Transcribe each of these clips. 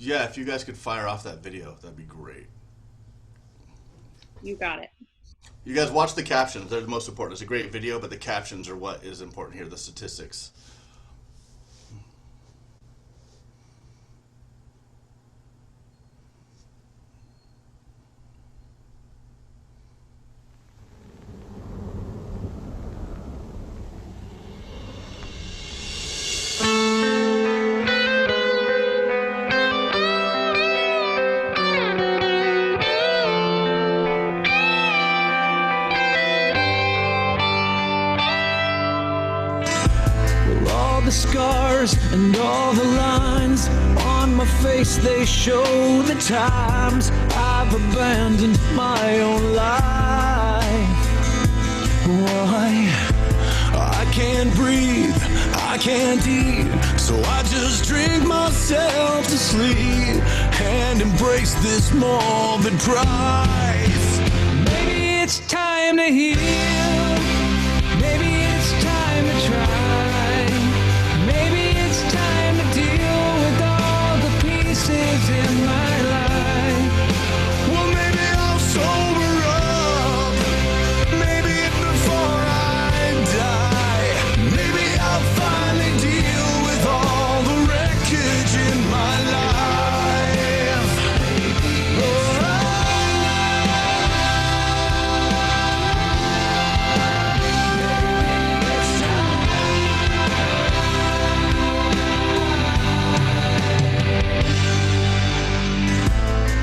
Yeah, if you guys could fire off that video, that'd be great. You got it. You guys watch the captions. They're the most important. It's a great video, but the captions are what is important here, the statistics. All the scars and all the lines on my face, they show the times I've abandoned my own life. Why? I can't breathe, I can't eat, so I just drink myself to sleep and embrace this morbid price. Maybe it's time to heal, maybe it's time to try, maybe it's time to deal with all the pieces in my life. Well, maybe I'll sober up, maybe before I die, maybe I'll finally deal with all the wreckage in my life.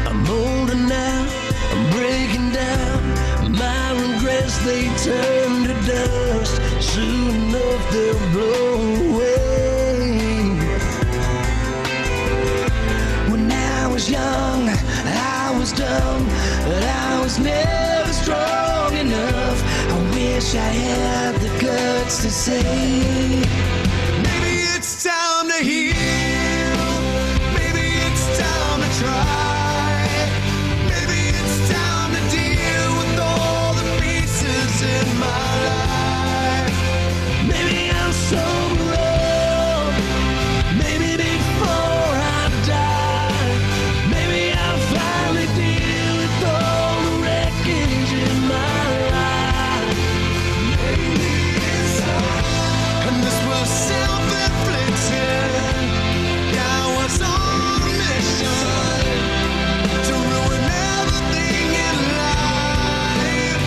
I'm older now, I'm breaking down. My regrets, they turn to dust. Soon enough they'll blow away. When I was young, I was dumb, but I was never strong enough. I wish I had the guts to say, maybe it's time to heal, maybe it's time to try, maybe it's time to deal with all the pieces in my life. Maybe I'll sober up, maybe before I die, maybe I'll finally deal with all the wreckage in my life. Maybe it's time. And this was self-inflicted. Yeah, I was on a mission to ruin everything in life.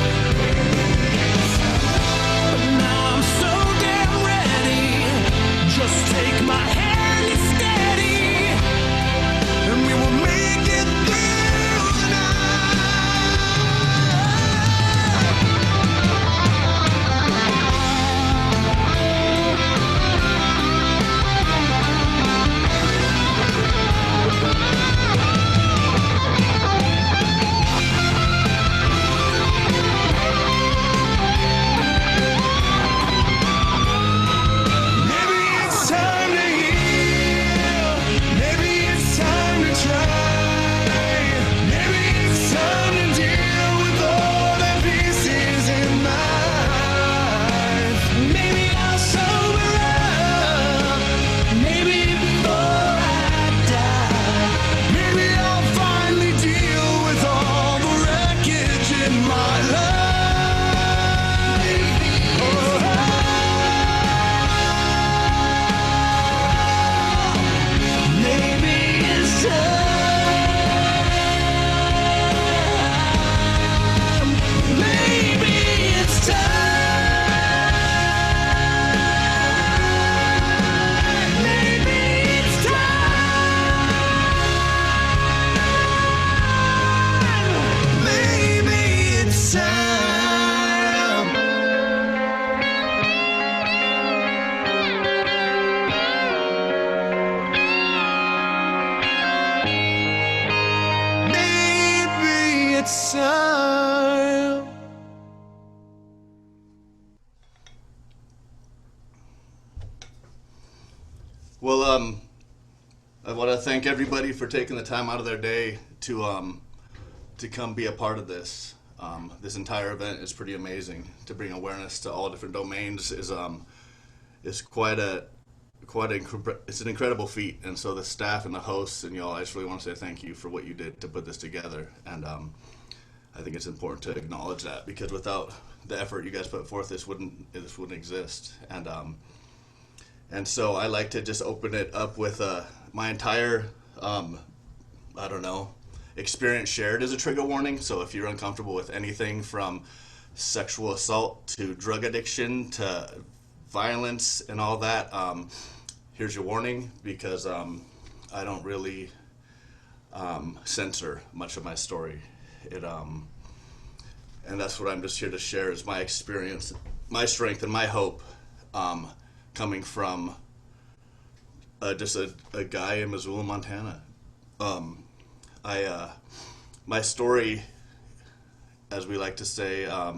But now I'm so damn ready. Just take my hand, it's steady, and we will make it through the Maybe it's time to heal, maybe it's time to try, maybe it's time to deal with all the pieces in my life. Maybe I'll sober up, maybe before I die, maybe I'll finally deal with all the wreckage in my life. Maybe it's time. Maybe it's time. Maybe it's time. Maybe it's time. Maybe it's time. Well, I want to thank everybody for taking the time out of their day to come be a part of this. This entire event is pretty amazing. To bring awareness to all different domains is quite it's an incredible feat. And so the staff and the hosts and y'all, I just really want to say thank you for what you did to put this together. And I think it's important to acknowledge that, because without the effort you guys put forth, this wouldn't exist. And so I like to just open it up with my entire I don't know, experience shared as a trigger warning. So if you're uncomfortable with anything from sexual assault to drug addiction to violence and all that, here's your warning, because I don't really censor much of my story. And that's what I'm just here to share, is my experience, my strength, and my hope, coming from just a guy in Missoula, Montana. My story, as we like to say, I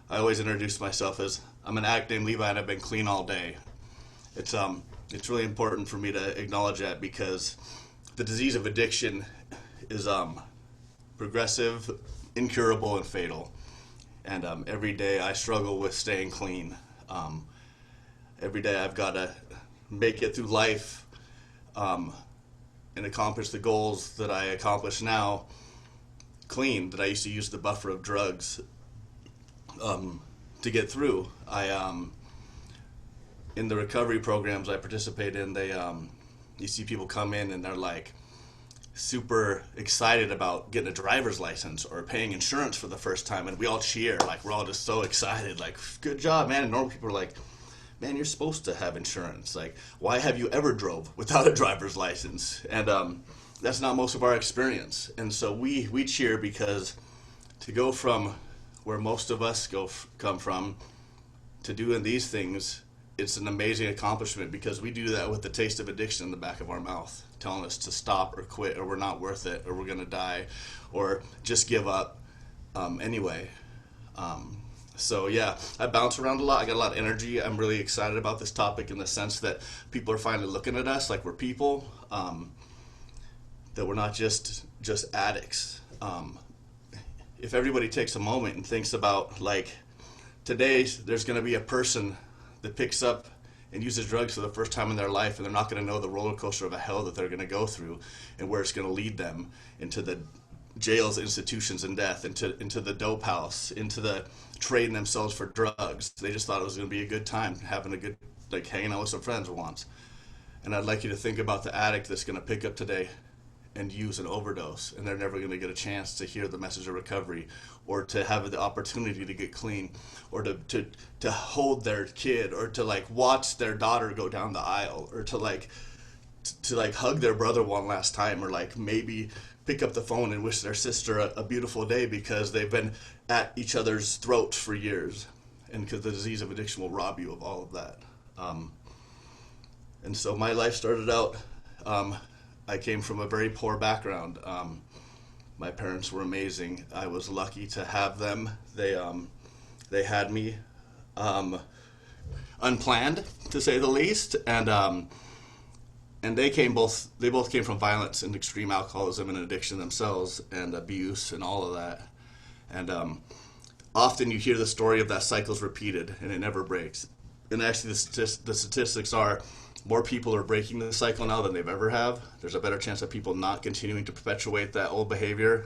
always introduce myself as, I'm an addict named Levi and I've been clean all day. It's really important for me to acknowledge that, because the disease of addiction is progressive, incurable, and fatal. And every day I struggle with staying clean. Every day I've got to make it through life and accomplish the goals that I accomplish now clean, that I used to use the buffer of drugs to get through. In the recovery programs I participate in, you see people come in and they're like super excited about getting a driver's license or paying insurance for the first time, and we all cheer, like we're all just so excited, like good job, man. And normal people are like, man, you're supposed to have insurance. Like, why have you ever drove without a driver's license? And that's not most of our experience. And so we cheer, because to go from where most of us come from to doing these things, it's an amazing accomplishment, because we do that with the taste of addiction in the back of our mouth, telling us to stop or quit, or we're not worth it, or we're going to die, or just give up anyway. So yeah, I bounce around a lot. I got a lot of energy. I'm really excited about this topic in the sense that people are finally looking at us like we're people, that we're not just addicts. If everybody takes a moment and thinks about, like, today there's going to be a person that picks up and uses drugs for the first time in their life, and they're not going to know the roller coaster of a hell that they're going to go through, and where it's going to lead them into the jails, institutions, and death, into the dope house, into the trading themselves for drugs. They just thought it was going to be a good time, having a good, like, hanging out with some friends once. And I'd like you to think about the addict that's going to pick up today and use an overdose, and they're never going to get a chance to hear the message of recovery, or to have the opportunity to get clean, or to hold their kid, or to, like, watch their daughter go down the aisle, or to hug their brother one last time, or, like, maybe pick up the phone and wish their sister a beautiful day, because they've been at each other's throats for years, and because the disease of addiction will rob you of all of that. And so my life started out, I came from a very poor background. My parents were amazing. I was lucky to have them. They had me unplanned, to say the least, and they both came from violence and extreme alcoholism and addiction themselves, and abuse and all of that. And often you hear the story of that cycle's repeated and it never breaks. And actually the statistics are, more people are breaking the cycle now than they've ever have. There's a better chance of people not continuing to perpetuate that old behavior.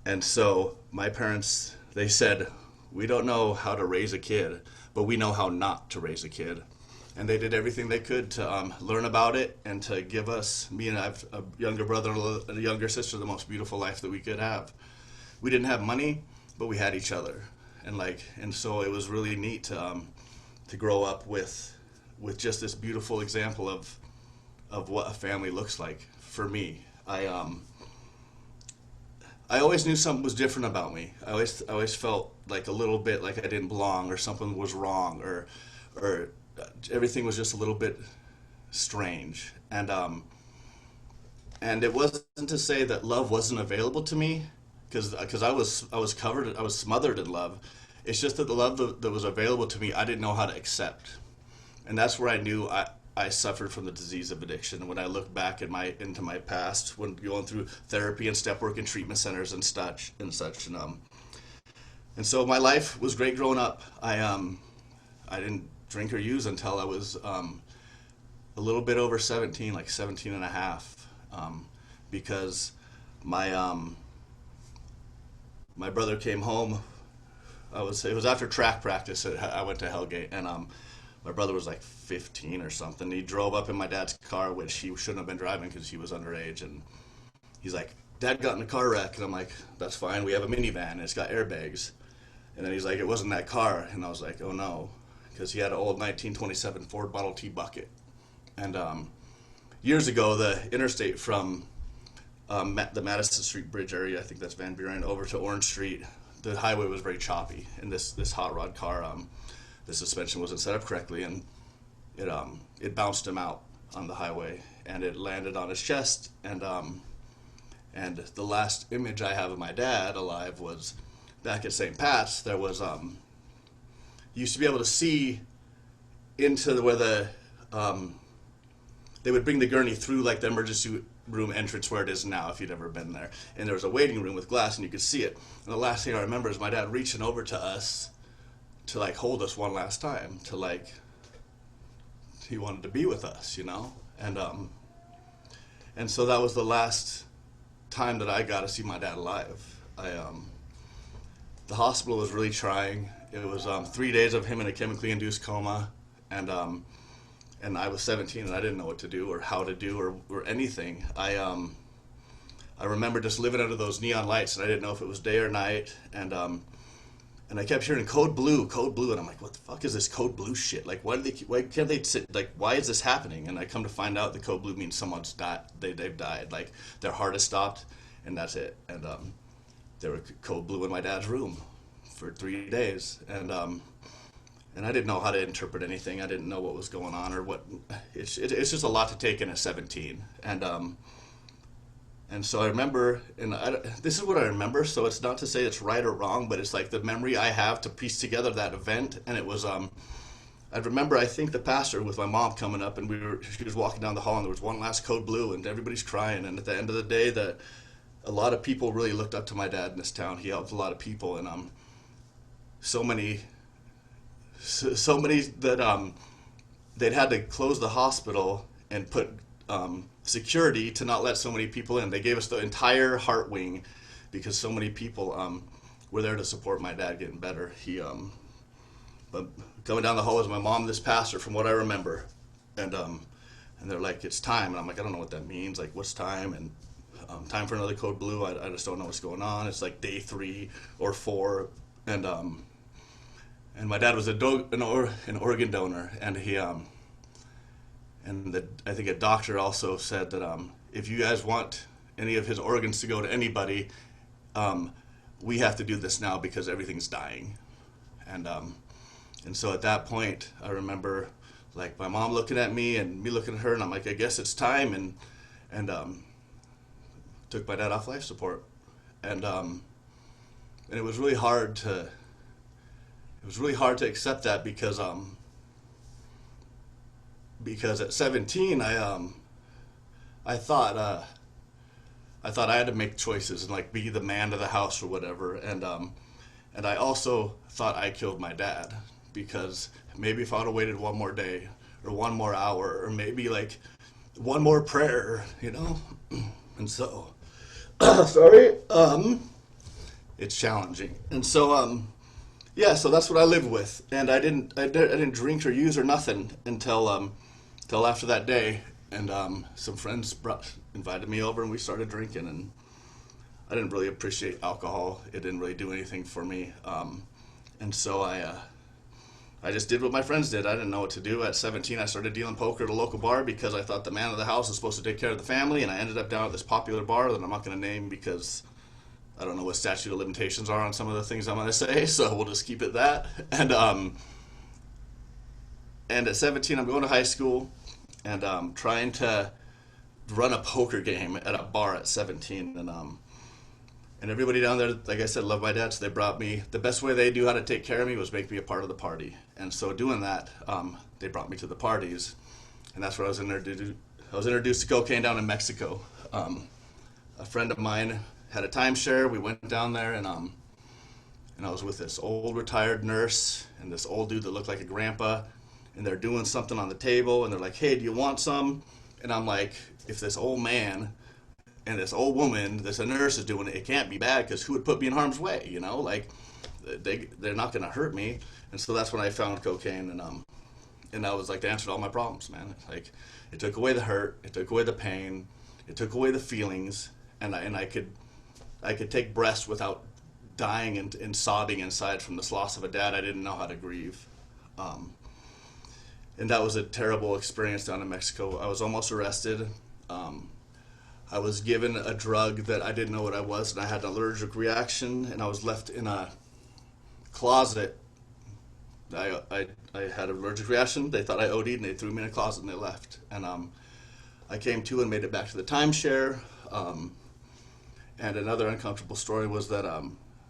And so my parents, they said, we don't know how to raise a kid, but we know how not to raise a kid. And they did everything they could to learn about it, and to give us, me and I have a younger brother and a younger sister, the most beautiful life that we could have. We didn't have money, but we had each other. And so it was really neat to grow up with just this beautiful example of what a family looks like for me. I always knew something was different about me. I always felt like a little bit like I didn't belong, or something was wrong, or everything was just a little bit strange. And it wasn't to say that love wasn't available to me, because I was covered, I was smothered in love. It's just that the love that was available to me, I didn't know how to accept. And that's where I knew I suffered from the disease of addiction. When I look back into my past, when going through therapy and step work and treatment centers and such. And so my life was great growing up. I didn't drink or use until I was a little bit over 17, like 17 and a half, because my my brother came home. It was after track practice. I went to Hellgate, and my brother was like 15 or something. He drove up in my dad's car, which he shouldn't have been driving because he was underage, and he's like, "Dad got in a car wreck," and I'm like, "That's fine. We have a minivan, and it's got airbags." And then he's like, "It wasn't that car," and I was like, "Oh no," because he had an old 1927 Ford Model T bucket. And years ago, the interstate from the Madison Street Bridge area, I think that's Van Buren, over to Orange Street, the highway was very choppy, and this hot rod car, the suspension wasn't set up correctly, and it bounced him out on the highway, and it landed on his chest, and the last image I have of my dad alive was back at St. Pat's. There was you used to be able to see into where they would bring the gurney through like the emergency room entrance where it is now, if you'd ever been there. And there was a waiting room with glass, and you could see it. And the last thing I remember is my dad reaching over to us to like hold us one last time, to like, he wanted to be with us, you know? And so that was the last time that I got to see my dad alive. The hospital was really trying. It was 3 days of him in a chemically induced coma, and I was 17 and I didn't know what to do or how to do or anything. I remember just living under those neon lights, and I didn't know if it was day or night, and I kept hearing code blue, and I'm like, what the fuck is this code blue shit? Like, why can't they sit, like, why is this happening? And I come to find out the code blue means someone's died, they've died, like their heart has stopped, and that's it. And there were code blue in my dad's room for 3 days, and I didn't know how to interpret anything. I didn't know what was going on or what. It's just a lot to take in at 17, and so I remember, and this is what I remember. So it's not to say it's right or wrong, but it's like the memory I have to piece together that event. And it was I remember, I think the pastor with my mom coming up, and she was walking down the hall, and there was one last code blue, and everybody's crying. And at the end of the day, a lot of people really looked up to my dad in this town. He helped a lot of people, and so many that they'd had to close the hospital and put security to not let so many people in. They gave us the entire heart wing because so many people were there to support my dad getting better. But coming down the hall was my mom, this pastor, from what I remember, and they're like, "It's time," and I'm like, "I don't know what that means. Like, what's time?" And time for another code blue. I just don't know what's going on. It's like day 3 or 4, and my dad was an organ donor, and I think a doctor also said that if you guys want any of his organs to go to anybody, we have to do this now because everything's dying. And so at that point, I remember like my mom looking at me and me looking at her, and I'm like, I guess it's time, and took my dad off life support, and it was really hard to. It was really hard to accept that because at 17 I thought I had to make choices and like be the man of the house or whatever, and I also thought I killed my dad because maybe if I would have waited one more day or one more hour or maybe like one more prayer, you know, and so sorry, it's challenging, and so yeah, so that's what I lived with, and I didn't drink or use or nothing until after that day, and some friends invited me over, and we started drinking, and I didn't really appreciate alcohol. It didn't really do anything for me, and so I just did what my friends did. I didn't know what to do. At 17, I started dealing poker at a local bar because I thought the man of the house was supposed to take care of the family, and I ended up down at this popular bar that I'm not going to name because I don't know what statute of limitations are on some of the things I'm going to say, so we'll just keep it that. And at 17, I'm going to high school, and trying to run a poker game at a bar at 17. And everybody down there, like I said, loved my dad, so they brought me. The best way they knew how to take care of me was make me a part of the party. And so doing that, they brought me to the parties, and that's where I was introduced to cocaine down in Mexico. A friend of mine had a timeshare. We went down there, and I was with this old retired nurse and this old dude that looked like a grandpa, and they're doing something on the table, and they're like, "Hey, do you want some?" And I'm like, if this old man and this old woman, this a nurse is doing it, it can't be bad, because who would put me in harm's way? You know, like they're not gonna hurt me. And so that's when I found cocaine, and that was like the answer to all my problems, man. Like it took away the hurt, it took away the pain, it took away the feelings, and I could take breaths without dying and sobbing inside from this loss of a dad I didn't know how to grieve. And that was a terrible experience down in Mexico. I was almost arrested. I was given a drug that I didn't know what I was, and I had an allergic reaction, and I was left in a closet. I had an allergic reaction. They thought I OD'd, and they threw me in a closet, and they left. And I came to and made it back to the timeshare. And another uncomfortable story was that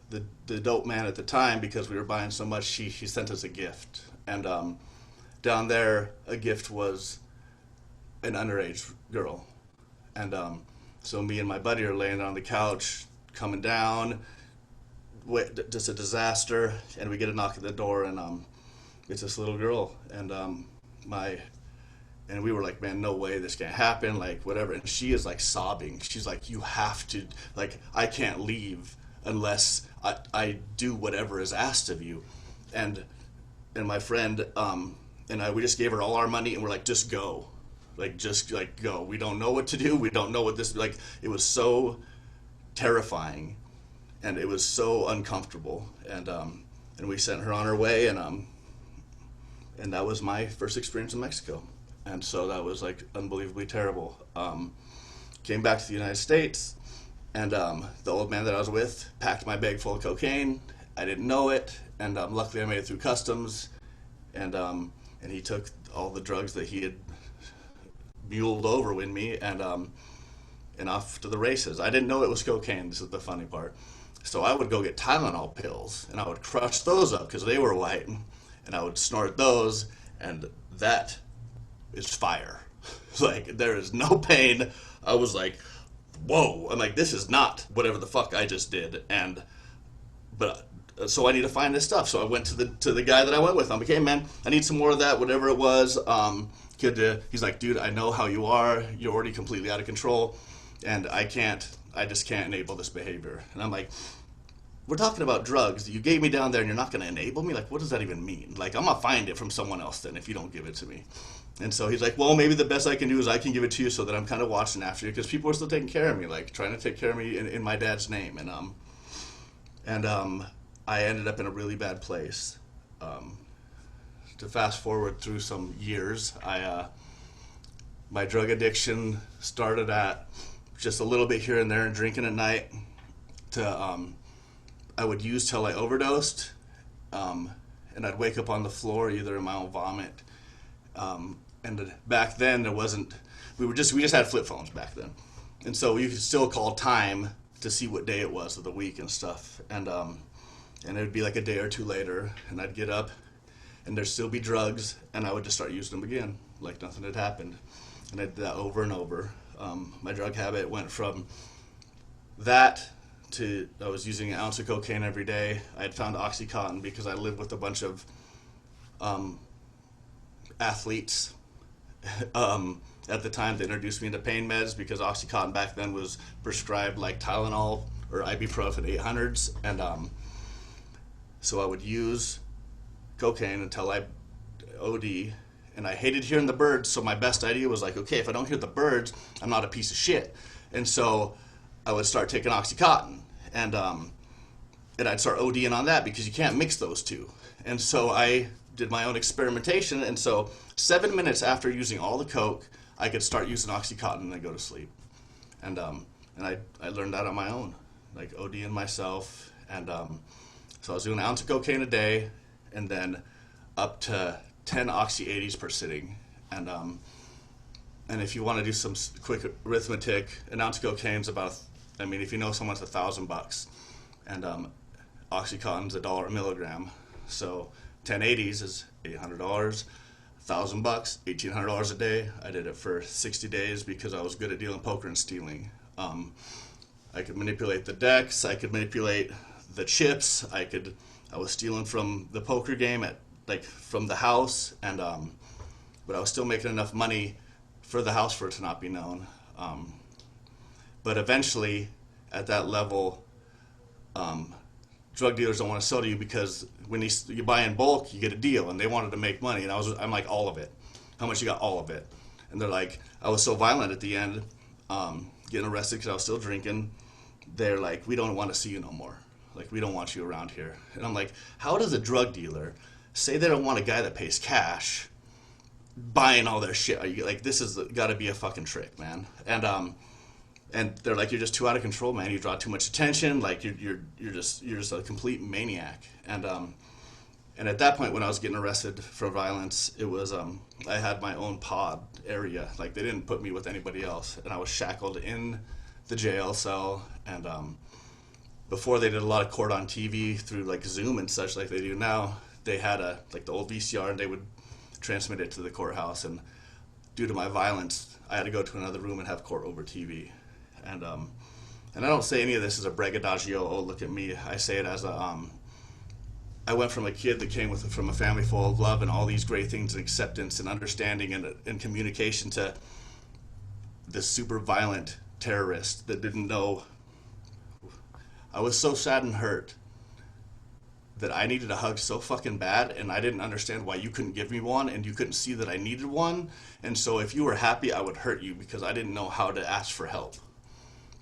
the dope man at the time, because we were buying so much, he sent us a gift. And down there, a gift was an underage girl. And so me and my buddy are laying on the couch, coming down, just a disaster. And we get a knock at the door, and it's this little girl. And and we were like, man, no way, this can't happen, like, whatever. And she is, like, sobbing. She's like, you have to, like, I can't leave unless I do whatever is asked of you. And my friend we just gave her all our money, and we're like, just go. Like, just, like, go. We don't know what to do. We don't know what this, like, it was so terrifying, and it was so uncomfortable. And we sent her on her way, and that was my first experience in Mexico. And so that was, like, unbelievably terrible. Came back to the United States, and the old man that I was with packed my bag full of cocaine. I didn't know it, and luckily I made it through customs, and he took all the drugs that he had muled over with me, and off to the races. I didn't know it was cocaine. This is the funny part. So I would go get Tylenol pills, and I would crush those up because they were white, and I would snort those, and that is fire. Like, there is no pain. I was like, whoa. I'm like, this is not whatever the fuck I just did. So I need to find this stuff. So I went to the guy that I went with. I'm like, hey man, I need some more of that, whatever it was. He's like, dude, I know how you are. You're already completely out of control, and I just can't enable this behavior. And I'm like, we're talking about drugs. You gave me down there, and you're not going to enable me? Like, what does that even mean? Like, I'm going to find it from someone else then if you don't give it to me. And so he's like, well, maybe the best I can do is I can give it to you so that I'm kind of watching after you, because people are still taking care of me, like trying to take care of me in my dad's name. And I ended up in a really bad place. To fast forward through some years, my drug addiction started at just a little bit here and there and drinking at night, to I would use till I overdosed, and I'd wake up on the floor either in my own vomit. And back then there wasn't, we just had flip phones back then, and so you could still call time to see what day it was of the week and stuff. And it would be like a day or two later, and I'd get up, and there'd still be drugs, and I would just start using them again, like nothing had happened. And I did that over and over. My drug habit went from that to I was using an ounce of cocaine every day. I had found Oxycontin because I lived with a bunch of athletes. At the time, they introduced me into pain meds because Oxycontin back then was prescribed like Tylenol or ibuprofen 800s, and so I would use cocaine until I OD. And I hated hearing the birds, so my best idea was like, okay, if I don't hear the birds, I'm not a piece of shit. And so I would start taking Oxycontin, and I'd start ODing on that because you can't mix those two. And so I did my own experimentation, and so 7 minutes after using all the coke, I could start using Oxycontin and then go to sleep. And I learned that on my own, like ODing myself. And so I was doing an ounce of cocaine a day, and then up to 10 Oxy 80s per sitting. And if you want to do some quick arithmetic, an ounce of cocaine's about, I mean, if you know someone's $1,000, and Oxycontin's $1 a milligram. So 10 80s is $800, $1,000, $1,800 a day. I did it for 60 days because I was good at dealing poker and stealing. I could manipulate the decks, I could manipulate the chips, I was stealing from the poker game from the house, and but I was still making enough money for the house for it to not be known. But eventually, at that level, drug dealers don't want to sell to you because when you buy in bulk, you get a deal, and they wanted to make money. And I'm like, all of it. How much you got? All of it. And they're like, I was so violent at the end, getting arrested because I was still drinking. They're like, we don't want to see you no more. Like, we don't want you around here. And I'm like, how does a drug dealer say they don't want a guy that pays cash buying all their shit? Are you like, this has got to be a fucking trick, man. And they're like, you're just too out of control, man. You draw too much attention. Like you're just a complete maniac. And at that point, when I was getting arrested for violence, it was I had my own pod area. Like, they didn't put me with anybody else, and I was shackled in the jail cell. And before, they did a lot of court on TV through like Zoom and such, like they do now. They had like the old VCR, and they would transmit it to the courthouse. And due to my violence, I had to go to another room and have court over TV. And I don't say any of this as a braggadocio, oh, look at me. I say it as I went from a kid that came from a family full of love and all these great things and acceptance and understanding and communication to this super violent terrorist that didn't know. I was so sad and hurt that I needed a hug so fucking bad, and I didn't understand why you couldn't give me one, and you couldn't see that I needed one. And so if you were happy, I would hurt you because I didn't know how to ask for help.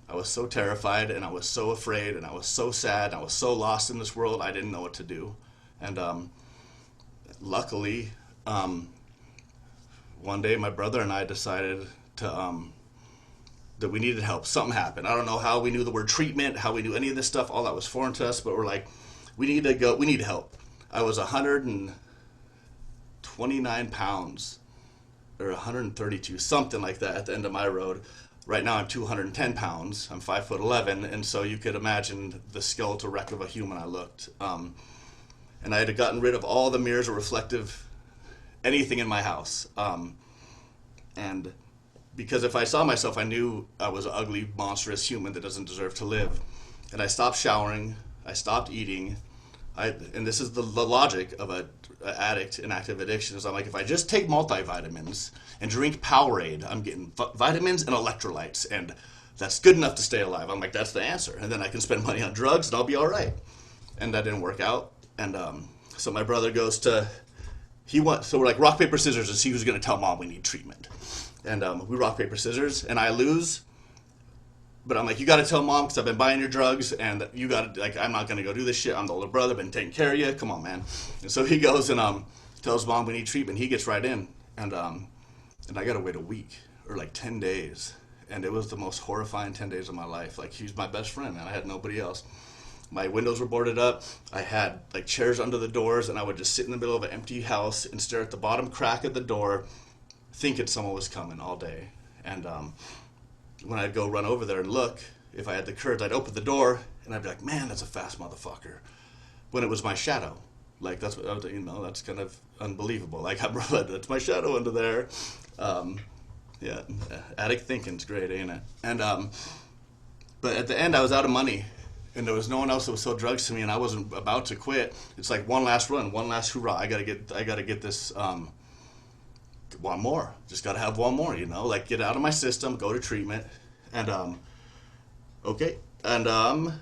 I was so terrified, and I was so afraid, and I was so sad, and I was so lost in this world, I didn't know what to do. And luckily, one day my brother and I decided to that we needed help. Something happened. I don't know how we knew the word treatment, how we knew any of this stuff. All that was foreign to us, but we're like, we need help. I was 129 pounds, or 132, something like that, at the end of my road. Right now I'm 210 pounds. I'm 5'11", and so you could imagine the skeletal wreck of a human I looked. And I had gotten rid of all the mirrors or reflective anything in my house. And because if I saw myself, I knew I was an ugly, monstrous human that doesn't deserve to live. And I stopped showering. I stopped eating. And this is the logic of an addict in active addiction, is I'm like, if I just take multivitamins and drink Powerade, I'm getting vitamins and electrolytes, and that's good enough to stay alive. I'm like, that's the answer. And then I can spend money on drugs, and I'll be all right. And that didn't work out. And so my brother goes to, so we're like rock, paper, scissors to see who's going to tell mom we need treatment. And we rock, paper, scissors, and I lose. But I'm like, you got to tell mom because I've been buying your drugs, and you got to, like, I'm not going to go do this shit. I'm the older brother, been taking care of you. Come on, man. And so he goes and tells mom we need treatment. He gets right in, and I got to wait a week or like 10 days. And it was the most horrifying 10 days of my life. Like, he's my best friend, man. I had nobody else. My windows were boarded up. I had like chairs under the doors, and I would just sit in the middle of an empty house and stare at the bottom crack of the door, thinking someone was coming all day. And when I'd go run over there and look, if I had the courage, I'd open the door and I'd be like, man, that's a fast motherfucker. When it was my shadow. Like, that's what I was, that's kind of unbelievable. Like, that's my shadow under there. Yeah, addict thinking's great, ain't it? And but at the end, I was out of money, and there was no one else that would sell drugs to me, and I wasn't about to quit. It's like one last run, one last hurrah. I gotta get this. One more. Just got to have one more, like get out of my system, go to treatment. And, okay. And,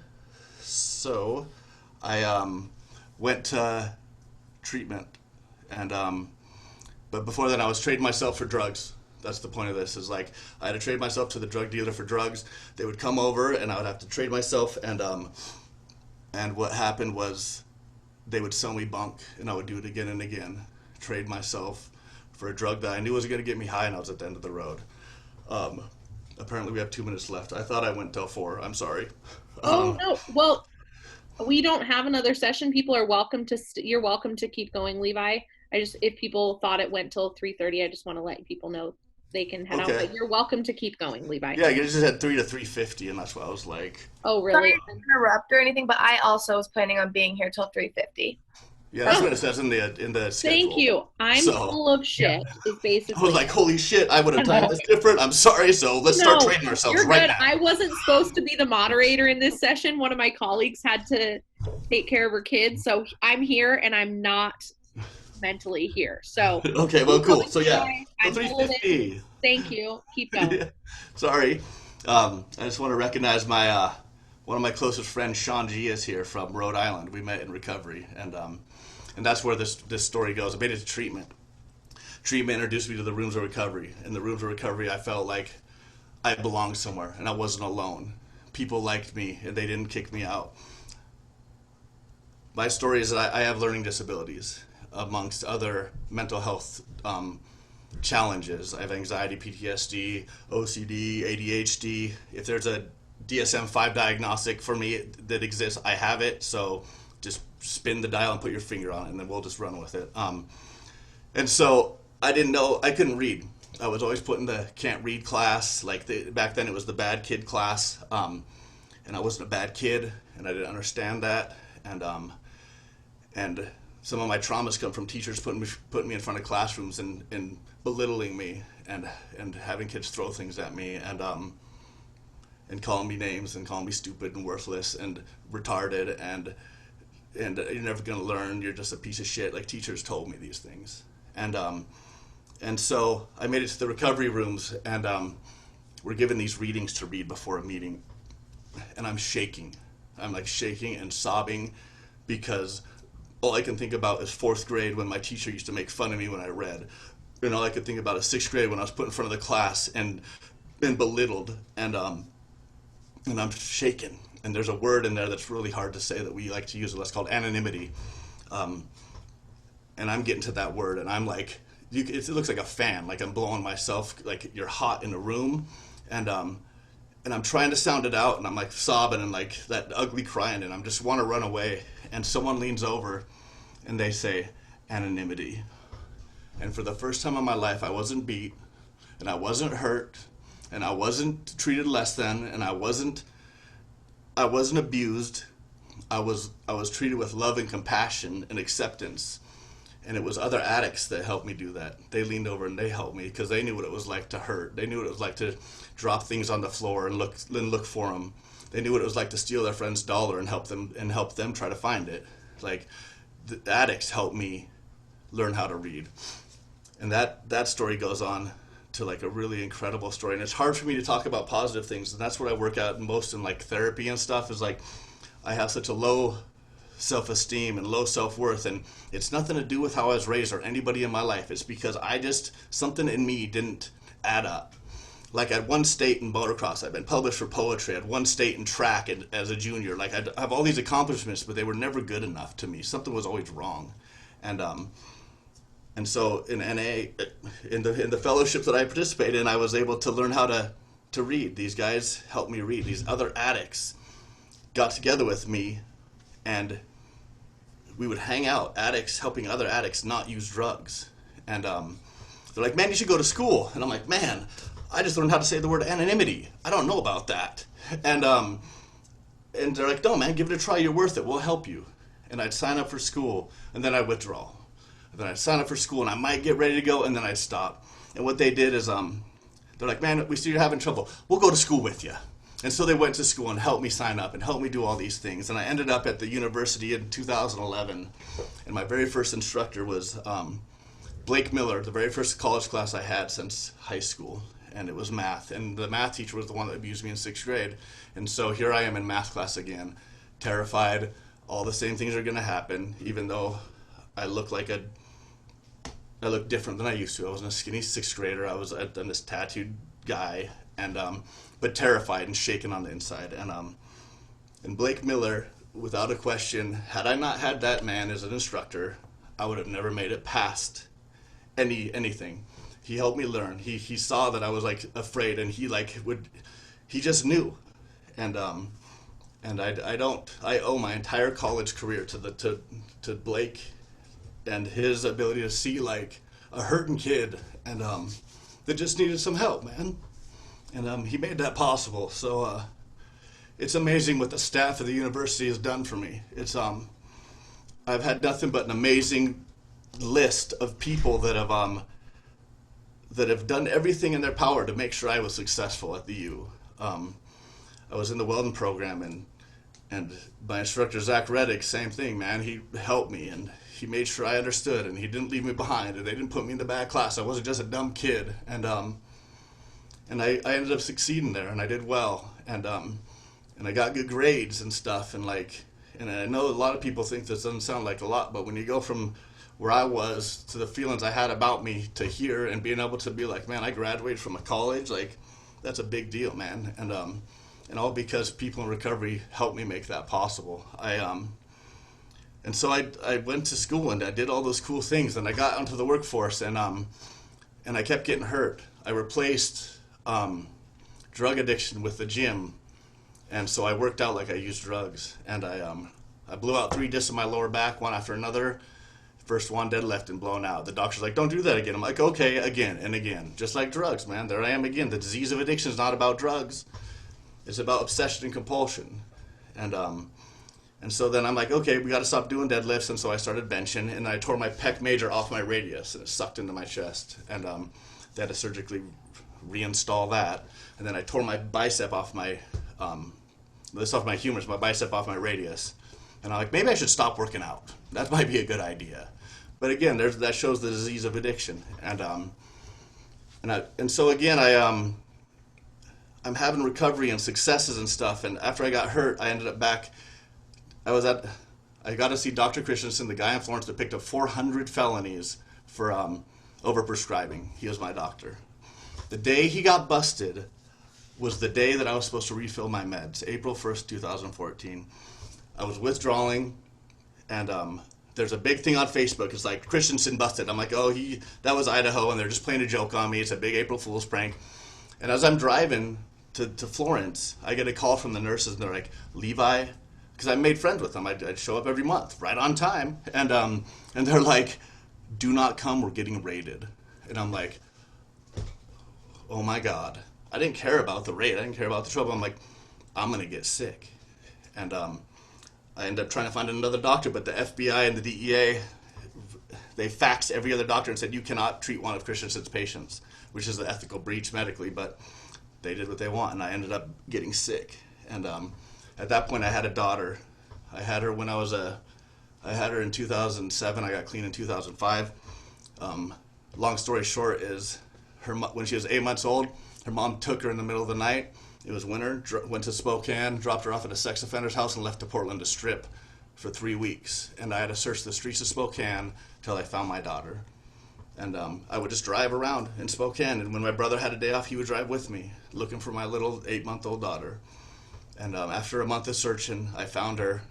so I, went to treatment. And, but before then I was trading myself for drugs. That's the point of this, is like, I had to trade myself to the drug dealer for drugs. They would come over and I would have to trade myself. And what happened was they would sell me bunk, and I would do it again and again. Trade myself for a drug that I knew was going to get me high, and I was at the end of the road. Apparently we have 2 minutes left. I thought I went till 4. I'm sorry. Oh, no. Well, we don't have another session. People are welcome to, you're welcome to keep going, Levi. If people thought it went till 3:30, I just want to let people know they can head out, but you're welcome to keep going, Levi. Yeah, you just had 3 to 3:50, and that's what I was like. Oh, really? Sorry to interrupt or anything, but I also was planning on being here till 3:50. Yeah, that's what it says in the schedule. Thank you. I'm full of shit, is basically. I was like, holy shit, I would have timed this different. I'm sorry, so let's start training ourselves right now. I wasn't supposed to be the moderator in this session. One of my colleagues had to take care of her kids, so I'm here, and I'm not mentally here. So Okay, well, cool. So yeah, so I'm 350. Thank you. Keep going. Yeah. Sorry. I just want to recognize my one of my closest friends, Sean G, is here from Rhode Island. We met in recovery, and that's where this story goes. I made it to treatment. Treatment introduced me to the rooms of recovery. In the rooms of recovery, I felt like I belonged somewhere, and I wasn't alone. People liked me, and they didn't kick me out. My story is that I have learning disabilities, amongst other mental health challenges. I have anxiety, PTSD, OCD, ADHD. If there's a DSM-5 diagnostic for me that exists, I have it. So just spin the dial and put your finger on it, and then we'll just run with it. And so I didn't know, I couldn't read. I was always put in the can't read class. Back then it was the bad kid class. And I wasn't a bad kid, and I didn't understand that. And some of my traumas come from teachers putting me in front of classrooms and belittling me and having kids throw things at me and calling me names and calling me stupid and worthless and retarded and you're never gonna learn, you're just a piece of shit. Like, teachers told me these things. And so I made it to the recovery rooms, and we're given these readings to read before a meeting, and I'm shaking. I'm like shaking and sobbing because all I can think about is 4th grade when my teacher used to make fun of me when I read. And all I could think about is 6th grade when I was put in front of the class and belittled, and I'm shaken. And there's a word in there that's really hard to say that we like to use. That's called anonymity. And I'm getting to that word, and I'm like, it looks like a fan, like I'm blowing myself, like you're hot in a room, and I'm trying to sound it out, and I'm like sobbing and like that ugly crying, and I just want to run away. And someone leans over, and they say, anonymity. And for the first time in my life, I wasn't beat, and I wasn't hurt, and I wasn't treated less than, and I wasn't abused. I was treated with love and compassion and acceptance. And it was other addicts that helped me do that. They leaned over and they helped me because they knew what it was like to hurt. They knew what it was like to drop things on the floor and look for them. They knew what it was like to steal their friend's dollar and help them try to find it. Like, the addicts helped me learn how to read. And that story goes on to like a really incredible story. And it's hard for me to talk about positive things, and that's what I work out most in like therapy and stuff, is like I have such a low self-esteem and low self-worth, and it's nothing to do with how I was raised or anybody in my life. It's because something in me didn't add up. Like, I had one state in motocross, I'd been published for poetry, I had one state in track as a junior. Like, I have all these accomplishments, but they were never good enough to me. Something was always wrong. And so in NA, in the fellowship that I participated in, I was able to learn how to read. These guys helped me read. These other addicts got together with me, and we would hang out, addicts helping other addicts not use drugs. And they're like, man, you should go to school. And I'm like, man, I just learned how to say the word anonymity. I don't know about that. And they're like, no, man, give it a try. You're worth it. We'll help you. And I'd sign up for school, and then I'd withdraw. And then I'd sign up for school, and I might get ready to go, and then I'd stop. And what they did is they're like, man, we see you're having trouble. We'll go to school with you. And so they went to school and helped me sign up and helped me do all these things. And I ended up at the university in 2011. And my very first instructor was Blake Miller, the very first college class I had since high school. And it was math. And the math teacher was the one that abused me in 6th grade. And so here I am in math class again, terrified. All the same things are going to happen, even though I look different than I used to. I wasn't a skinny 6th grader. I was this tattooed guy, and but terrified and shaken on the inside. And Blake Miller, without a question, had I not had that man as an instructor, I would have never made it past anything. He helped me learn. He saw that I was like afraid, and he just knew. And I owe my entire college career to Blake and his ability to see like a hurting kid and that just needed some help, man. And he made that possible. So it's amazing what the staff of the university has done for me. It's I've had nothing but an amazing list of people that have done everything in their power to make sure I was successful at the U. I was in the welding program, and my instructor, Zach Reddick, same thing, man. He helped me, and he made sure I understood, and he didn't leave me behind, and they didn't put me in the bad class. I wasn't just a dumb kid, and I ended up succeeding there, and I did well, and I got good grades and stuff, and I know a lot of people think this doesn't sound like a lot, but when you go from where I was to the feelings I had about me to here, and being able to be like, man, I graduated from a college, like, that's a big deal, man, and all because people in recovery helped me make that possible. And so I went to school and I did all those cool things, and I got onto the workforce, and I kept getting hurt. I replaced drug addiction with the gym, and so I worked out like I used drugs, and I blew out 3 discs in my lower back, one after another. First one, deadlift and blown out. The doctor's like, don't do that again. I'm like, okay, again and again. Just like drugs, man. There I am again. The disease of addiction is not about drugs. It's about obsession and compulsion. And so then I'm like, okay, we got to stop doing deadlifts. And so I started benching, and I tore my pec major off my radius, and it sucked into my chest. And they had to surgically reinstall that. And then I tore my bicep off my, this off my humerus, my bicep off my radius. And I'm like, maybe I should stop working out. That might be a good idea. But again, that shows the disease of addiction. And so again, I'm having recovery and successes and stuff. And after I got hurt, I ended up back. I got to see Dr. Christensen, the guy in Florence that picked up 400 felonies for overprescribing. He was my doctor. The day he got busted was the day that I was supposed to refill my meds, April 1st, 2014. I was withdrawing, and there's a big thing on Facebook. It's like, Christensen busted. I'm like, oh, that was Idaho, and they're just playing a joke on me. It's a big April Fool's prank. And as I'm driving to Florence, I get a call from the nurses, and they're like, Levi, because I made friends with them. I'd show up every month, right on time. And they're like, do not come, we're getting raided. And I'm like, oh my God. I didn't care about the raid. I didn't care about the trouble. I'm like, I'm going to get sick. And I ended up trying to find another doctor, but the FBI and the DEA, they faxed every other doctor and said, you cannot treat one of Christensen's patients, which is an ethical breach medically, but they did what they want, and I ended up getting sick. And at that point, I had a daughter. I had her I had her in 2007. I got clean in 2005. Long story short is, when she was 8 months old, her mom took her in the middle of the night. It was winter, went to Spokane, dropped her off at a sex offender's house, and left to Portland to strip for 3 weeks. And I had to search the streets of Spokane till I found my daughter. And I would just drive around in Spokane, and when my brother had a day off, he would drive with me, looking for my little 8-month-old daughter. And after a month of searching, I found her.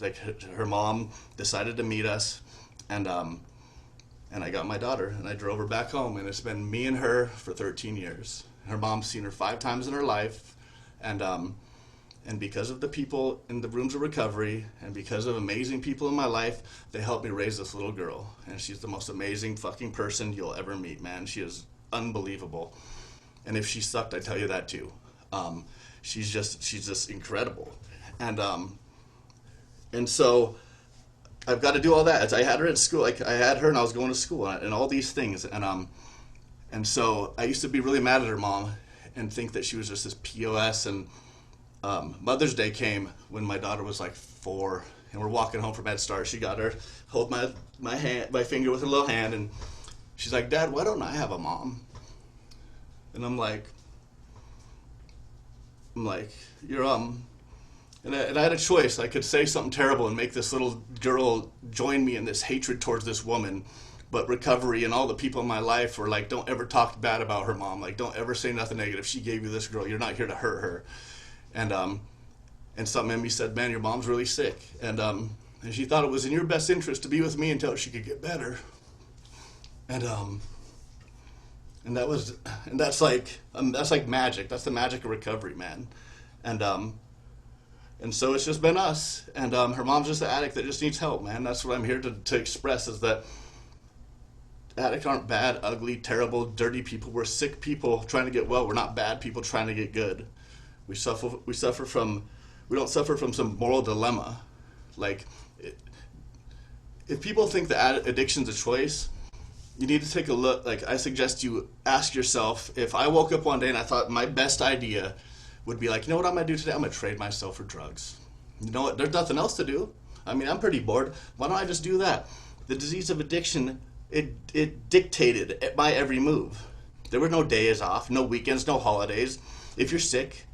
Like, her mom decided to meet us, and I got my daughter, and I drove her back home, and it's been me and her for 13 years. Her mom's seen her 5 times in her life, and because of the people in the rooms of recovery, and because of amazing people in my life, they helped me raise this little girl. And she's the most amazing fucking person you'll ever meet, man. She is unbelievable. And if she sucked, I tell you that too. She's just incredible. And so I've got to do all that. I had her at school. Like, I had her, and I was going to school, and all these things. And so I used to be really mad at her mom and think that she was just this POS. And Mother's Day came when my daughter was like 4, and we're walking home from Head Start. She got her, hold my finger with her little hand, and she's like, Dad, why don't I have a mom? And I'm like, you're and I had a choice. I could say something terrible and make this little girl join me in this hatred towards this woman. But recovery and all the people in my life were like, don't ever talk bad about her mom. Like, don't ever say nothing negative. She gave you this girl. You're not here to hurt her. And something in me said, man, your mom's really sick. And she thought it was in your best interest to be with me until she could get better. And that's like magic. That's the magic of recovery, man. And so it's just been us. And her mom's just an addict that just needs help, man. That's what I'm here to express, is that addicts aren't bad, ugly, terrible, dirty people. We're sick people trying to get well. We're not bad people trying to get good. We don't suffer from some moral dilemma. Like, if people think that addiction's a choice, you need to take a look. Like, I suggest you ask yourself, if I woke up one day and I thought my best idea would be like, you know what I'm going to do today? I'm going to trade myself for drugs. You know what? There's nothing else to do. I mean, I'm pretty bored. Why don't I just do that? The disease of addiction, it dictated my every move. There were no days off, no weekends, no holidays. If you're sick,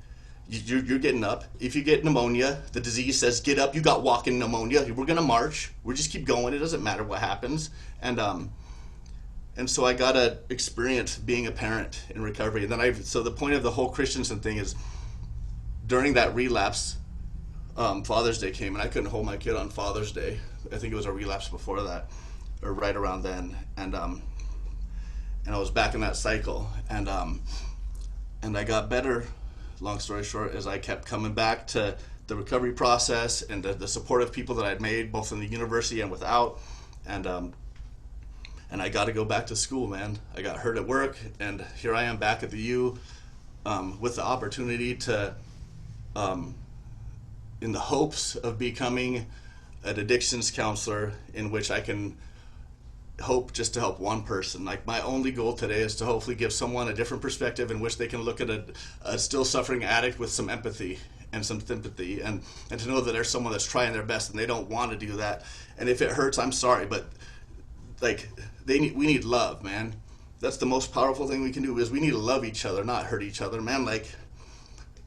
you're getting up. If you get pneumonia, the disease says, get up, you got walking pneumonia. We're going to march. We just keep going. It doesn't matter what happens. And so I got to experience being a parent in recovery. And then so the point of the whole Christensen thing is, during that relapse, Father's Day came, and I couldn't hold my kid on Father's Day. I think it was a relapse before that, or right around then. And I was back in that cycle. And I got better. Long story short, as I kept coming back to the recovery process and the supportive people that I'd made, both in the university and without. And I got to go back to school, man. I got hurt at work, and here I am back at the U with the opportunity to, in the hopes of becoming an addictions counselor, in which I can hope just to help one person. Like, my only goal today is to hopefully give someone a different perspective in which they can look at a still suffering addict with some empathy and some sympathy, and to know that there's someone that's trying their best and they don't want to do that. And if it hurts, I'm sorry, but like, we need love, man. That's the most powerful thing we can do, is we need to love each other, not hurt each other, man. Like,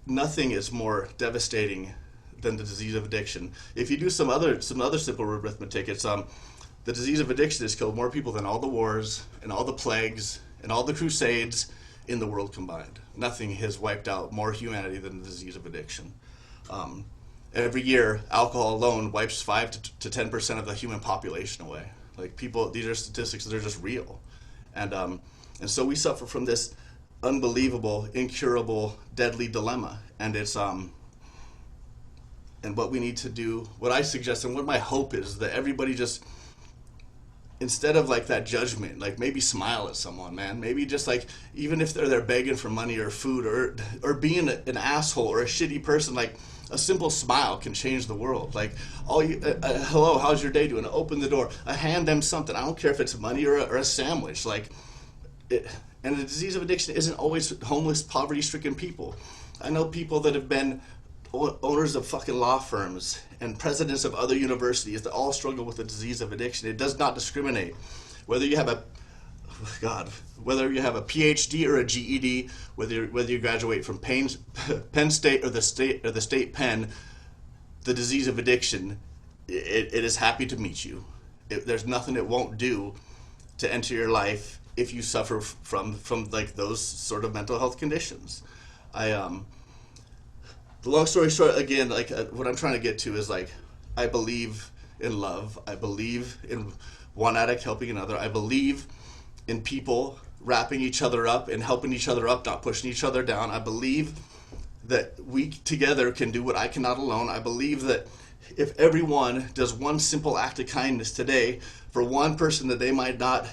nothing is more devastating than the disease of addiction. If you do some other simple arithmetic, it's the disease of addiction has killed more people than all the wars and all the plagues and all the crusades in the world combined. Nothing has wiped out more humanity than the disease of addiction. Every year, alcohol alone wipes 5 to 10% of the human population away. Like, people, these are statistics that are just real. And so we suffer from this unbelievable, incurable, deadly dilemma. And it's, and what we need to do, what I suggest and what my hope is, that everybody just, instead of like that judgment, like, maybe smile at someone, man. Maybe just like, even if they're there begging for money or food or being an asshole or a shitty person, like, a simple smile can change the world. Like, hello, how's your day doing? Open the door. Hand them something. I don't care if it's money or a sandwich. Like, and the disease of addiction isn't always homeless, poverty-stricken people. I know people that have been owners of fucking law firms and presidents of other universities that all struggle with the disease of addiction. It does not discriminate. Whether you have whether you have a PhD or a GED, whether you graduate from Penn State or the state Penn, the disease of addiction, it is happy to meet you. There's nothing it won't do to enter your life if you suffer from like those sort of mental health conditions. The long story short, again, like, what I'm trying to get to is, like, I believe in love. I believe in one addict helping another. I believe in people wrapping each other up and helping each other up, not pushing each other down. I believe that we together can do what I cannot alone. I believe that if everyone does one simple act of kindness today for one person that they might not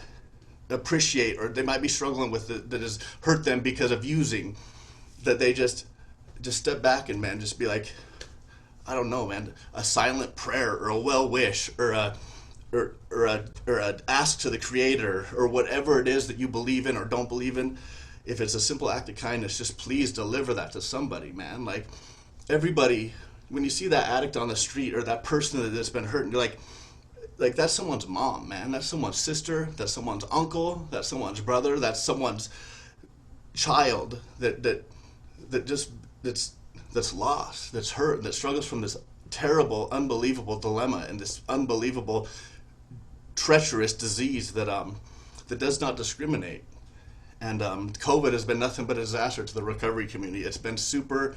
appreciate or they might be struggling with, that has hurt them because of using, that they just step back and, man, just be like, I don't know, man, a silent prayer or a well wish or a ask to the Creator or whatever it is that you believe in or don't believe in. If it's a simple act of kindness, just please deliver that to somebody, man. Like, everybody, when you see that addict on the street or that person that's been hurt, and you're like, that's someone's mom, man. That's someone's sister. That's someone's uncle. That's someone's brother. That's someone's child that's lost, that's hurt, that struggles from this terrible, unbelievable dilemma and this unbelievable, treacherous disease that does not discriminate. And COVID has been nothing but a disaster to the recovery community. It's been super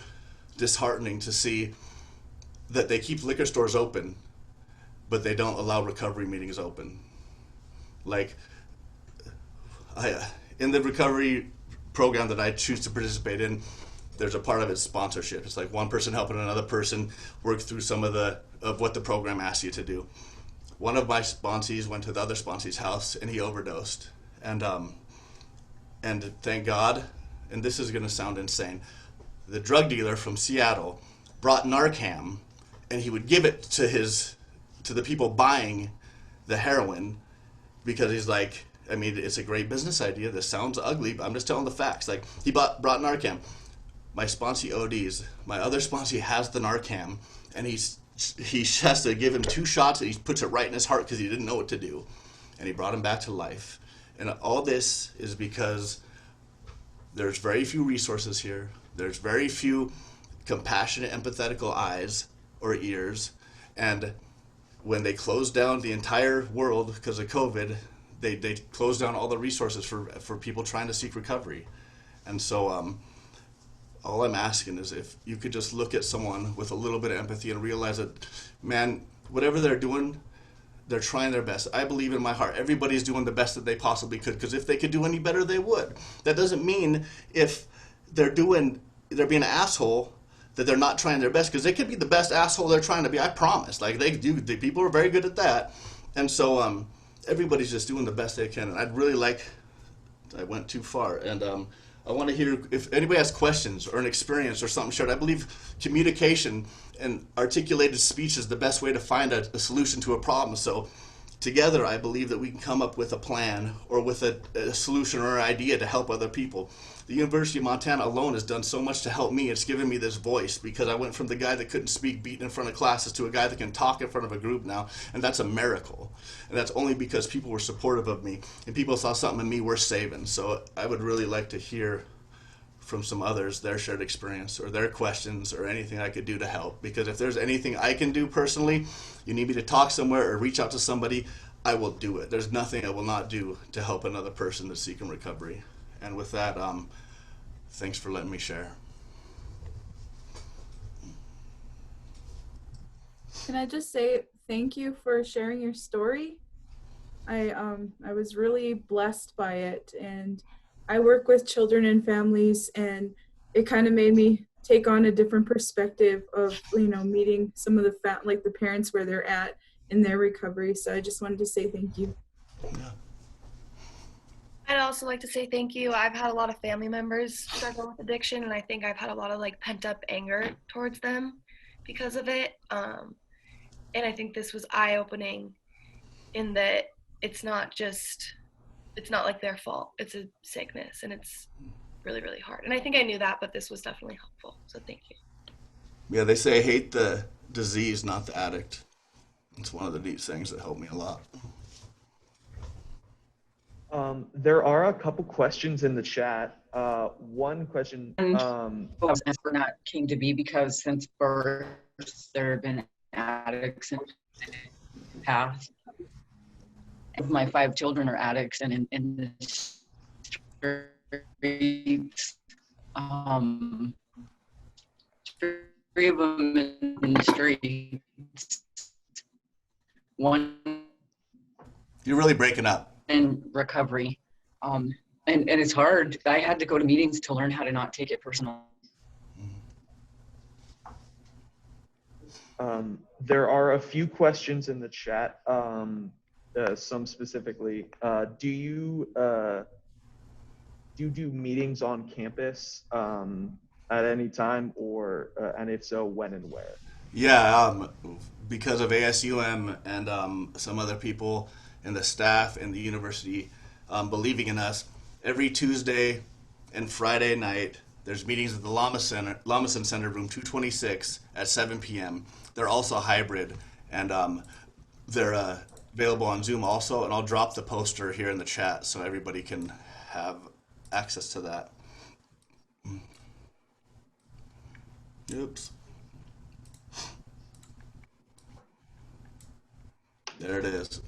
disheartening to see that they keep liquor stores open, but they don't allow recovery meetings open. Like, in the recovery program that I choose to participate in, there's a part of it sponsorship. It's like one person helping another person work through some of what the program asks you to do. One of my sponsees went to the other sponsee's house and he overdosed. And thank God, and this is gonna sound insane, the drug dealer from Seattle brought Narcan, and he would give it to the people buying the heroin, because he's like, I mean, it's a great business idea. This sounds ugly, but I'm just telling the facts. Like, he brought Narcan. My sponsee ODs. My other sponsee has the Narcan, and he has to give him 2 shots, and he puts it right in his heart because he didn't know what to do, and he brought him back to life. And all this is because there's very few resources here. There's very few compassionate, empathetical eyes or ears, and when they closed down the entire world because of COVID, they closed down all the resources for people trying to seek recovery. And so all I'm asking is if you could just look at someone with a little bit of empathy and realize that, man, whatever they're doing, they're trying their best. I believe in my heart everybody's doing the best that they possibly could, because if they could do any better, they would. That doesn't mean if they're being an asshole that they're not trying their best, because they could be the best asshole they're trying to be. I promise. Like, they do. The people are very good at that. And so everybody's just doing the best they can. And I'd really like, I went too far. And I want to hear if anybody has questions or an experience or something shared. I believe communication and articulated speech is the best way to find a solution to a problem. So together, I believe that we can come up with a plan or with a solution or an idea to help other people. The University of Montana alone has done so much to help me. It's given me this voice, because I went from the guy that couldn't speak beaten in front of classes to a guy that can talk in front of a group now, and that's a miracle. And that's only because people were supportive of me and people saw something in me worth saving. So I would really like to hear from some others their shared experience or their questions or anything I could do to help. Because if there's anything I can do personally, you need me to talk somewhere or reach out to somebody, I will do it. There's nothing I will not do to help another person that's seeking recovery. And with that, thanks for letting me share. Can I just say thank you for sharing your story? I was really blessed by it, and I work with children and families, and it kind of made me take on a different perspective of, meeting some of the parents where they're at in their recovery. So I just wanted to say thank you. Yeah. I'd also like to say thank you. I've had a lot of family members struggle with addiction, and I think I've had a lot of pent up anger towards them because of it. And I think this was eye-opening in that it's not like their fault. It's a sickness, and it's really, really hard. And I think I knew that, but this was definitely helpful. So thank you. Yeah, they say hate the disease, not the addict. It's one of the neat things that helped me a lot. There are a couple questions in the chat. One question. Not came to be because since birth there have been addicts in the past. My 5 children are addicts, and in the streets, 3 of them in the streets. 1 You're really breaking up. in recovery, and it's hard. I had to go to meetings to learn how to not take it personal. There are a few questions in the chat. Some specifically, do you do meetings on campus at any time, or and if so, when and where? Yeah, because of ASUM and some other people and the staff and the university believing in us, every Tuesday and Friday night there's meetings at the Lamison Center, room 226 at 7 p.m. They're also hybrid, and they're available on Zoom also, and I'll drop the poster here in the chat so everybody can have access to that. Oops. There it is.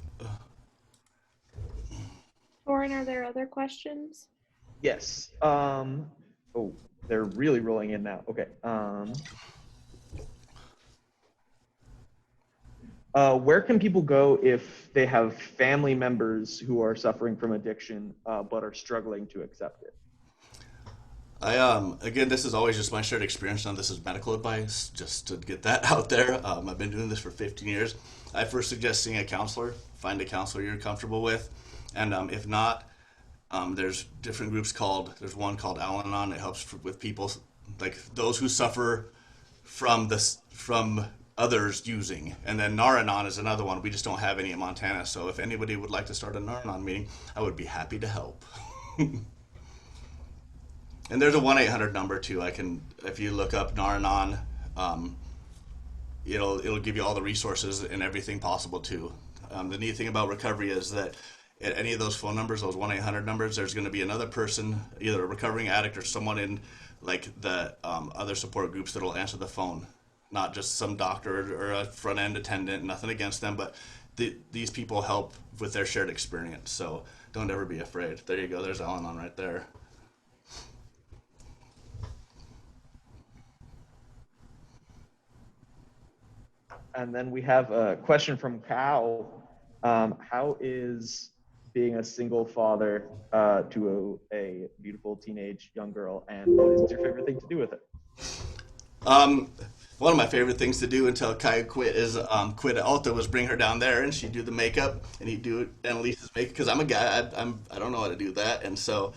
Lauren, are there other questions? Yes. Oh, they're really rolling in now. Okay. Where can people go if they have family members who are suffering from addiction but are struggling to accept it? Again, this is always just my shared experience. None of this is medical advice, just to get that out there. I've been doing this for 15 years. I first suggest seeing a counselor. Find a counselor you're comfortable with. And if not, there's different groups there's one called Al-Anon. It helps with people like those who suffer from others using. And then Nar-Anon is another one. We just don't have any in Montana. So if anybody would like to start a Nar-Anon meeting, I would be happy to help. And there's a 1-800 number too. If you look up Nar-Anon, it'll give you all the resources and everything possible too. The neat thing about recovery is that at any of those phone numbers, those 1-800 numbers, there's going to be another person, either a recovering addict or someone in like the other support groups that'll answer the phone. Not just some doctor or a front end attendant, nothing against them, but these people help with their shared experience. So don't ever be afraid. There you go. There's Al-Anon right there. And then we have a question from Cal. How is being a single father to a beautiful teenage young girl, and what is your favorite thing to do with it? One of my favorite things to do until Kai quit is quit at Alta was bring her down there and she'd do the makeup and he'd do Annalise's makeup because I'm a guy, I don't know how to do that. And so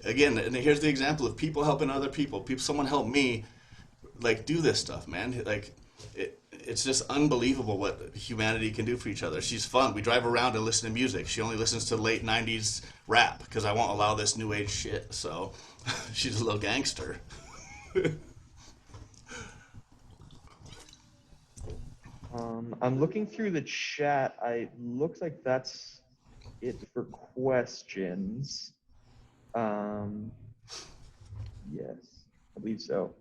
again, and here's the example of people helping other people. Someone helped me like do this stuff, man. Like it's just unbelievable what humanity can do for each other. She's fun. We drive around and listen to music. She only listens to late 90s rap because I won't allow this new age shit. So she's a little gangster. I'm looking through the chat. Looks like that's it for questions. Yes, I believe so.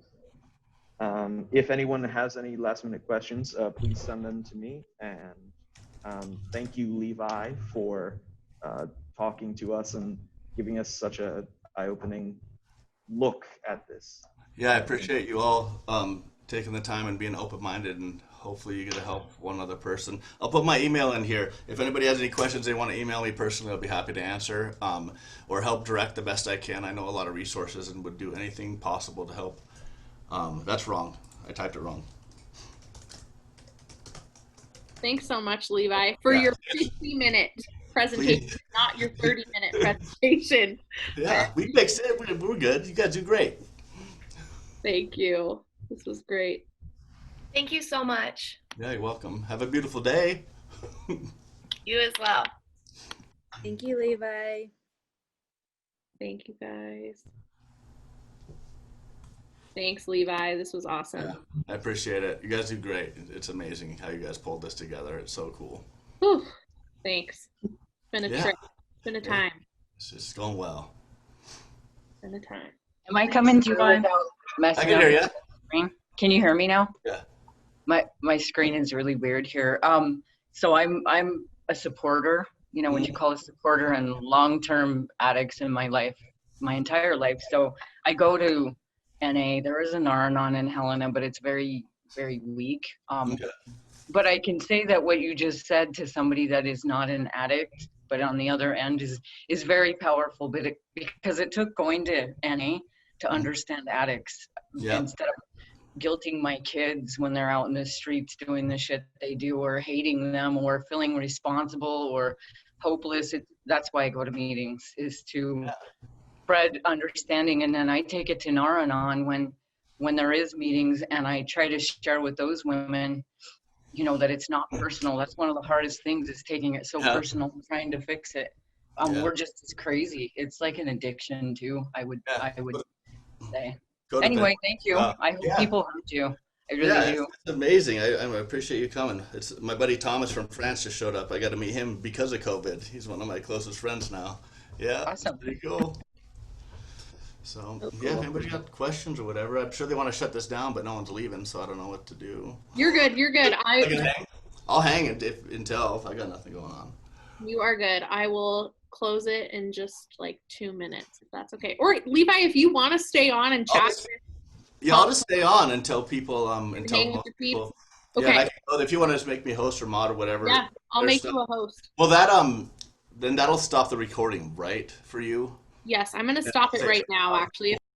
If anyone has any last minute questions, please send them to me. And thank you, Levi, for talking to us and giving us such a eye-opening look at this. Yeah, I appreciate you all taking the time and being open-minded, and hopefully you get to help one other person. I'll put my email in here. If anybody has any questions they want to email me personally, I'll be happy to answer or help direct the best I can. I know a lot of resources and would do anything possible to help. That's wrong. I typed it wrong. Thanks so much, Levi, for your 50-minute presentation, not your 30-minute presentation. Yeah, we fixed it. We're good. You guys do great. Thank you. This was great. Thank you so much. Yeah, you're welcome. Have a beautiful day. You as well. Thank you, Levi. Thank you, guys. Thanks, Levi. This was awesome. Yeah, I appreciate it. You guys do great. It's amazing how you guys pulled this together. It's so cool. Whew. Thanks. It's been a trip. It's been a time. It's just going well. It's been a time. Am I coming through without messing I can hear up the screen? Can you hear me now? Yeah. My screen is really weird here. So I'm a supporter, what you call a supporter, and long-term addicts in my life, my entire life. So I go to NA. There is an Ar-Anon in Helena, but it's very, very weak. Okay. But I can say that what you just said to somebody that is not an addict, but on the other end is very powerful. But because it took going to NA to understand addicts, instead of guilting my kids when they're out in the streets doing the shit they do, or hating them, or feeling responsible or hopeless. That's why I go to meetings, is to spread understanding. And then I take it to Ar-Anon when there is meetings, and I try to share with those women, that it's not personal. That's one of the hardest things, is taking it so personal and trying to fix it. We're just as crazy. It's like an addiction too, I would say. Anyway, thank you. I hope people heard you. I really do. It's amazing. I appreciate you coming. It's my buddy Thomas from France just showed up. I got to meet him because of COVID. He's one of my closest friends now. Yeah, awesome. Pretty cool. So yeah, if anybody got questions or whatever, I'm sure they want to shut this down, but no one's leaving, so I don't know what to do. You're good. You're good. I'll hang until I got nothing going on. You are good. I will close it in just like 2 minutes, if that's okay. Or Levi, if you want to stay on and chat. I'll just stay on until people until most people. Okay. Yeah, if you want to just make me host or mod or whatever. Yeah, I'll make you a host. Well, that then that'll stop the recording, right, for you? Yes, I'm gonna stop it right now, actually.